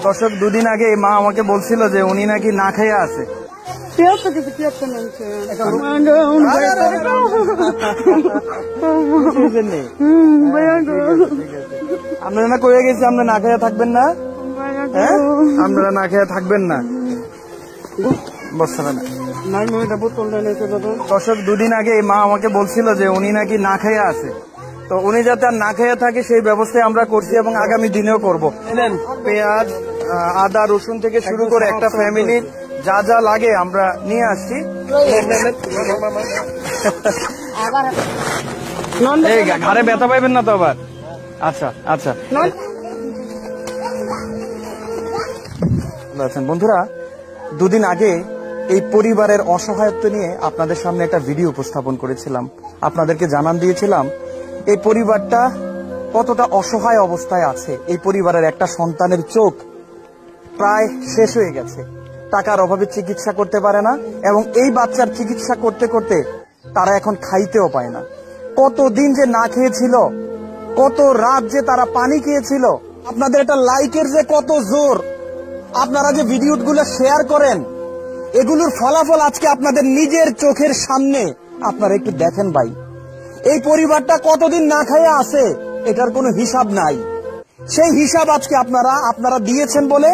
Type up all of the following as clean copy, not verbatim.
দর্শক, দুদিন আগে মা আমাকে বলছিল যে উনি নাকি না খেয়ে আছে। আপনারা না কয়ে গেছি আমরা না খেয়ে থাকবেন না, হ্যাঁ আপনারা না খেয়ে থাকবেন না। দর্শক, দুদিন আগে মা আমাকে বলছিল যে উনি নাকি না খেয়ে আছে, তো উনি যাতে আর না খেয়ে থাকে সেই ব্যবস্থায় আমরা করছি এবং আগামী দিনেও করবো। পেঁয়াজ, আদা, রসুন থেকে শুরু করে একটা ফ্যামিলির যা যা লাগে আমরা নিয়ে আসছি। এই ঘাড়ে ব্যথা পাইবেন না তো আবার? আচ্ছা আচ্ছা বন্ধুরা, দুদিন আগে এই পরিবারের অসহায়ত্ব নিয়ে আপনাদের সামনে একটা ভিডিও উপস্থাপন করেছিলাম। আপনাদেরকে জানান দিয়েছিলাম এই পরিবারটা কতটা অসহায় অবস্থায় আছে। এই পরিবারের একটা সন্তানের চোখ প্রায় শেষ হয়ে গেছে, টাকার অভাবে চিকিৎসা করতে পারে না, এবং এই বাচ্চার চিকিৎসা করতে করতে তারা এখন খাইতেও পায় না। কতদিন যে না খেয়েছিল, কত রাত যে তারা পানি খেয়েছিল। আপনাদের একটা লাইকের যে কত জোর, আপনারা যে ভিডিওগুলো শেয়ার করেন, এগুলোর ফলাফল আজকে আপনাদের নিজের চোখের সামনে আপনারা একটু দেখেন ভাই। এই পরিবারটা কতদিন না খেয়ে আছে এটার কোনো হিসাব নাই। সেই হিসাব আজকে আপনারা দিয়েছেন বলে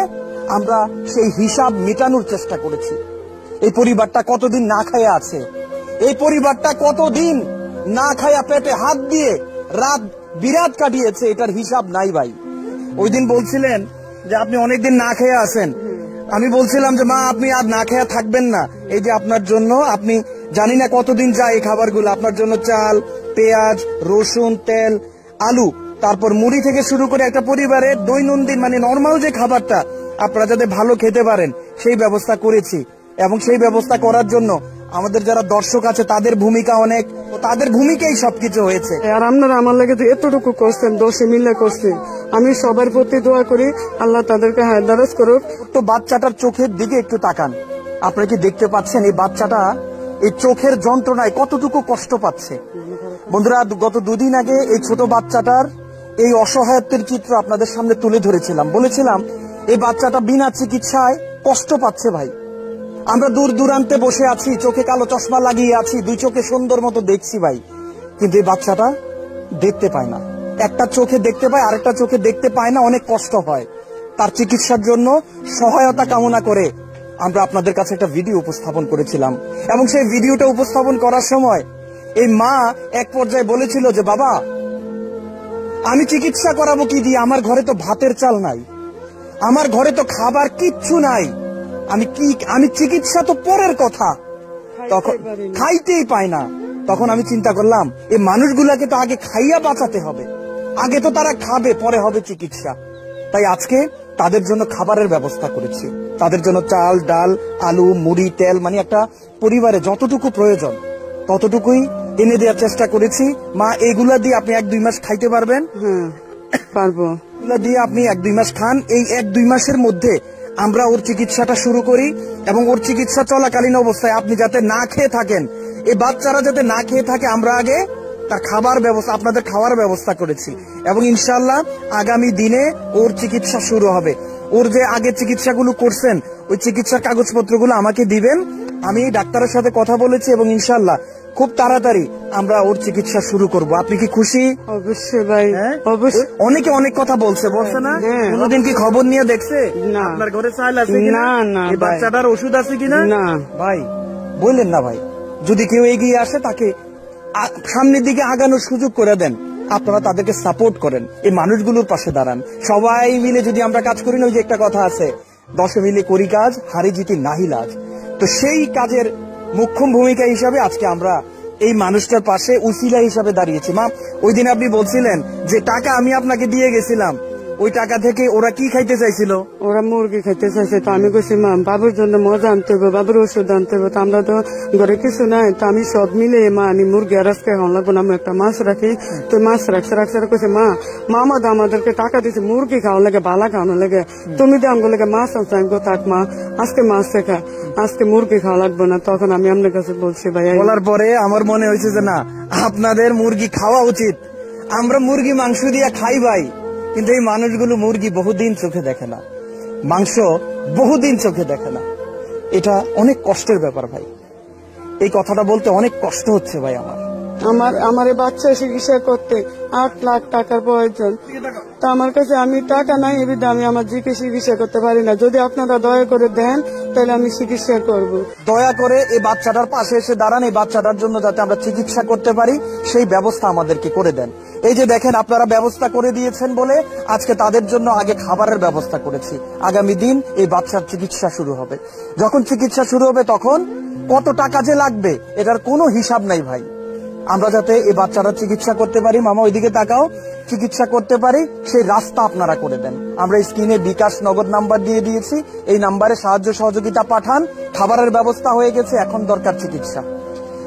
আমরা সেই হিসাব মেটানোর চেষ্টা করেছি। এই পরিবারটা কতদিন না খেয়ে আছে, এই পরিবারটা কতদিন না খায়া পেটে হাত দিয়ে রাত বিরাত কাটিয়েছে, এটার হিসাব নাই ভাই। ওই দিন বলছিলেন যে আপনি অনেকদিন না খেয়ে আছেন। আমি বলছিলাম যে মা আপনি আর না খেয়ে থাকবেন না, এই যে আপনার জন্য, আপনি জানি না কতদিন যায় এই খাবারগুলো আপনার জন্য, চাল, পেঁয়াজ, রসুন, তেল, আলু, তারপর মুড়ি থেকে শুরু করে একটা পরিবারের দৈনন্দিন মানে নর্মাল যে খাবারটা আপনারা যাতে ভালো খেতে পারেন সেই ব্যবস্থা করেছি। এবং সেই ব্যবস্থা করার জন্য আমাদের যারা দর্শক আছে তাদের ভূমিকা অনেক, তাদের ভূমিকাই সবকিছু হয়েছে। আর আপনারা আমার লাগে যে এতটুকু করছেন, 10 মিলে করছেন, আমি সবার প্রতি দোয়া করি আল্লাহ তাদেরকে হায়দারাজ করুক। তো বাচ্চাটার চোখের দিকে একটু তাকান, আপনারা কি দেখতে পাচ্ছেন এই বাচ্চাটা এই চোখের যন্ত্রণায় কতটুকু কষ্ট পাচ্ছে? বন্ধুরা, গত দুদিন আগে এই ছোট বাচ্চাটার এই অসহায়ত্বের চিত্র আপনাদের সামনে তুলে ধরেছিলাম। বলেছিলাম এই বাচ্চাটা বিনা চিকিৎসায় কষ্ট পাচ্ছে ভাই। আমরা দূর দূরান্তে বসে আছি, চোখে কালো চশমা লাগিয়ে আছি, দুই চোখে সুন্দর মতো দেখছি ভাই, কিন্তু এই বাচ্চাটা দেখতে পায় না। একটা চোখে দেখতে পায়, আরেকটা চোখে দেখতে পায় না, অনেক কষ্ট হয়। তার চিকিৎসার জন্য সহায়তা কামনা করে আমরা আপনাদের কাছে একটা ভিডিও উপস্থাপন করেছিলাম। এবং সেই ভিডিওটা উপস্থাপন করার সময় এই মা এক পর্যায়ে বলেছিল যে বাবা, আমি চিকিৎসা করাবো কি দিয়ে? আমার ঘরে তো ভাতের চাল নাই, আমার ঘরে তো খাবার কিচ্ছু নাই, আমি চিকিৎসা তো পরের কথা, তখন খাইতেই পায় না। তখন আমি চিন্তা করলাম এই মানুষগুলাকে তো আগে খাইয়া বাঁচাতে হবে, আগে তো তারা খাবে, পরে হবে চিকিৎসা। তাই আজকে তাদের জন্য খাবারের ব্যবস্থা করেছি, তাদের জন্য চাল, ডাল, আলু, মুড়ি, তেল, মানে একটা পরিবারে যতটুকু প্রয়োজন ততটুকুই এনে দেওয়ার চেষ্টা করেছি। মা, এগুলা দিয়ে আপনি 1-2 মাস খাইতে পারবেন? পারবো। এগুলা দিয়ে আপনি 1-2 মাস খান। এই 1-2 মাসের মধ্যে আমরা ওর চিকিৎসাটা শুরু করি, এবং ওর চিকিৎসা চলাকালীন অবস্থায় আপনি যাতে না খেয়ে থাকেন, এই বাচ্চারা যাতে না খেয়ে থাকে, আমরা আগে তার খাবার ব্যবস্থা, আপনাদের খাওয়ার ব্যবস্থা করেছি। এবং ইনশাল্লাহ আগামী দিনে ওর চিকিৎসা শুরু হবে। ওর যে আগে চিকিৎসাগুলো করছেন ওই চিকিৎসার কাগজপত্রগুলো আমাকে দিবেন, আমি ডাক্তারের সাথে কথা বলেছি, এবং ইনশাল্লাহ খুব তাড়াতাড়ি আমরা ওর চিকিৎসা শুরু করব। আপনি কি খুশি? অবশ্যই ভাই, অবশ্যই। অনেকে অনেক কথা বলছে না? কোনদিন কি খবর নিয়ে দেখছে? আপনার ঘরে চাল আছে কিনা, এই বাচ্চাটার ওষুধ আছে কিনা? না ভাই, বললেন না ভাই, যদি কেউ এগিয়ে আসে তাকে সামনের দিকে আগানোর সুযোগ করে দেন, আপনারা তাদেরকে সাপোর্ট করেন, এই মানুষগুলোর পাশে দাঁড়ান। সবাই মিলে যদি আমরা কাজ করি না, ওই যে একটা কথা আছে, 10 মিলে করি কাজ, হারি জিতি নাহি লাজ। তো সেই কাজের মুখ্যম ভূমিকা হিসাবে আজকে আমরা এই মানুষটার পাশে উসিলা হিসাবে দাঁড়িয়েছি। মা, ওই দিন আপনি বলছিলেন যে টাকা আমি আপনাকে দিয়ে গেছিলাম, ওই টাকা থেকে ওরা কি খাইতে চাইছিল? ওরা মুরগি খাইতে চাইছে। তো আমি বলছি মা, বাবুর জন্য মজা আনতে হবে, বাবুর ওষুধ আনতে হবে, তো আমরা তো ঘরে কিছু নাই, তো আমি সব মিলে মা আমি মুরগি আর আজকে এখন লাগবো না, আমি একটা মাছ রাখি। তো মাছ রাখছে কইছে মা, মামা তো আমাদেরকে টাকা দিচ্ছে মুরগি খাওয়া লাগে, বালা খাওয়ানো লাগে, তুমি তো আমাকে লাগে মাছ আনছো। আমি থাক মা, আজকে মাছ শেখা, আজকে মুরগি খাওয়া লাগবে না। তখন আমি আপনার কাছে বলছি ভাই। বলার পরে আমার মনে হয়েছে যে না, আপনাদের মুরগি খাওয়া উচিত। আমরা মুরগি মাংস দিয়ে খাই ভাই, কিন্তু এই মানুষগুলো মুরগি বহুদিন চোখে দেখে না, মাংস বহুদিন চোখে দেখে না। এটা অনেক কষ্টের ব্যাপার ভাই, এই কথাটা বলতে অনেক কষ্ট হচ্ছে ভাই আমার এই বাচ্চা চিকিৎসা করতে 8 লাখ টাকার প্রয়োজন। তা আমার কাছে আমি টাকা নাই, এবিধে আমি আমার জিকে চিকিৎসা করতে পারি না। যদি আপনারা দয়া করে দেন তাহলে আমি চিকিৎসা করব। দয়া করে এই বাচ্চাটার পাশে এসে দাঁড়ান, এই বাচ্চাটার জন্য যাতে আমরা চিকিৎসা করতে পারি সেই ব্যবস্থা আমাদেরকে করে দেন। এই যে দেখেন, আপনারা ব্যবস্থা করে দিয়েছেন বলে আজকে তাদের জন্য আগে খাবারের ব্যবস্থা করেছি। আগামী দিন এই বাচ্চার চিকিৎসা শুরু হবে। যখন চিকিৎসা শুরু হবে তখন কত টাকা যে লাগবে এটার কোনো হিসাব নাই ভাই। আমরা যাতে এই বাচ্চাটার চিকিৎসা করতে পারি, মামা ওইদিকে তাকাও, চিকিৎসা করতে পারি সেই রাস্তা আপনারা করে দেন। আমরা স্ক্রিনে বিকাশ নগদ নাম্বার দিয়ে দিয়েছি, এই নাম্বারে সাহায্য সহযোগিতা পাঠান। খাবারের ব্যবস্থা হয়ে গেছে, এখন দরকার চিকিৎসা।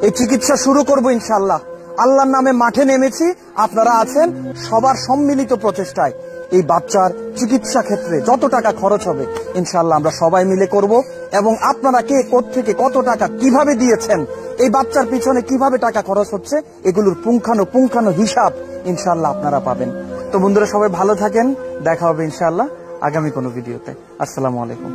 এই চিকিৎসা শুরু করব ইনশাআল্লাহ। আল্লাহর নামে মাঠে নেমেছি, আপনারা আছেন, সবার সম্মিলিত প্রচেষ্টায় এই বাচ্চার চিকিৎসা ক্ষেত্রে যত টাকা খরচ হবে ইনশাআল্লাহ আমরা সবাই মিলে করব। এবং আপনারা কে কোত্থেকে কত টাকা কিভাবে দিয়েছেন, এই বাচ্চার পিছনে কিভাবে টাকা খরচ হচ্ছে, এগুলোর পুঙ্খানু হিসাব ইনশাআল্লাহ আপনারা পাবেন। তো বন্ধুরা সবাই ভালো থাকেন, দেখা হবে ইনশাআল্লাহ আগামী কোনো ভিডিওতে। আসসালামু আলাইকুম।